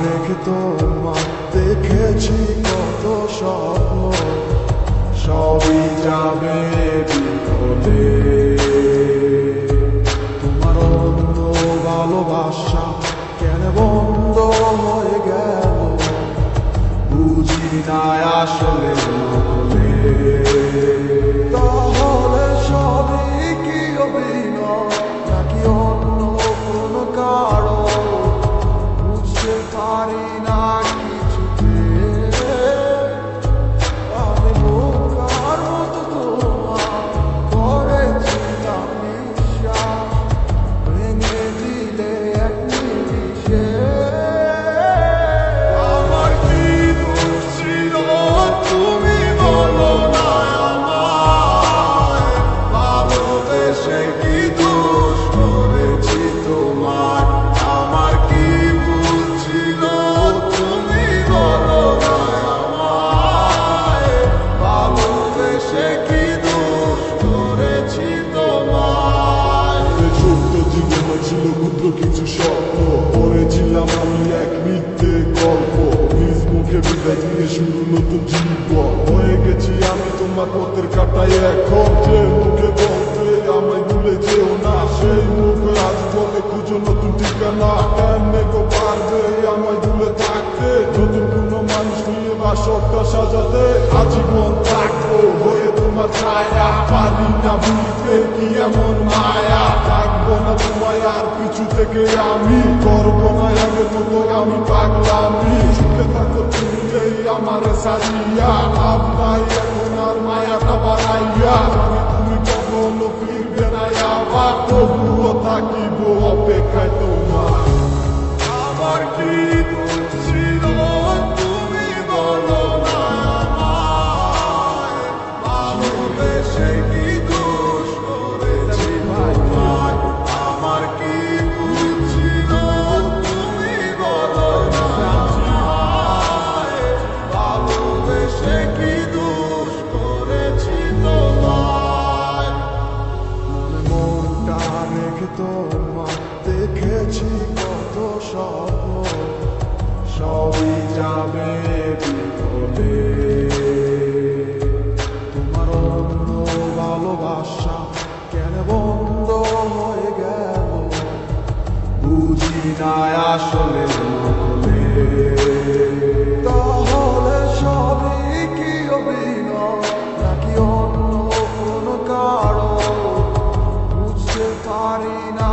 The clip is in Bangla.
রেখে তোমার দেখেছি কত স্বপ্ন, সবই যাবে বিফলে। তোমার অন্য ভালোবাসা কেন বন্ধ হয়ে গেল, বুঝি না আসলে নকলে। তাহলে সবই কি অভিনয় নাকি অন্য কোনো কারণ, বুঝতে পারি না কিছুতে। আমি বোকার মতো তোমার করেছিলাম বিশ্বাস, ভেঙে দিলে এক নিমিষে। আমার কি দোষ ছিল তুমি বলো না আমায়, ভালোবেসে কি দোষ করেছি তোমার। আমার কি ভুল ছিল তুমি বলো না আমায়, ভালোবেসে কি দোষ করেছি তোমার। ছোট্ট জীবনে ছিল ক্ষুদ্র কিছু স্বপ্ন, পড়েছিলাম আমি এক মিথ্যে গল্প। নিজ মুখে বিদায় দিয়ে শুরু নতুন জীবন, হয়ে গেছি আমি তোমার পথের কাটাই। এখন যে মুখে বলতে আমায় ভুলে যেও না, সেই মুখ আজ বলে খুঁজো নতুন ঠিকানা। কেমনে গো পারবে আমায় ভুলে থাকতে, নতুন কোনো মানুষ নিয়ে বাসরটা সাজাতে। আজীবন থাকবো হয়ে তোমার ছায়া, পারি না ভুলতে কি এমন মায়া। থাকবো না তোমায় আর পিছু থেকে আমি, করবো না আগের মতো আমি পাগলামি। সুখে থাকো তুমি এই আমার সারিয়া, লাভ নাই এখন আর মায়াটা বাড়াইয়া। আমি তুমি কখনো ফিরবে না আবার, তবুও থাকিব অপেক্ষায় তোমার। আমার কি দোষ ছিল তুমি বলো না আমায়, ভালোবেসে কি দোষ করেছি তোমার। আমার কি ভুল ছিল তুমি বলো না আমায়, ভালোবেসে কি দোষ করেছি তোমার। মনটা রেখে তোমার দেখেছি কত স্বপ্ন, সবই যাবে বিফলে। তোমার অন্য ভালোবাসা কেন বন্ধ হয়ে গেল, বুঝি না আসলে নকলে। তাহলে সবই কি অভিনয় নাকি অন্য কোনো কারণ, বুঝতে পারি না।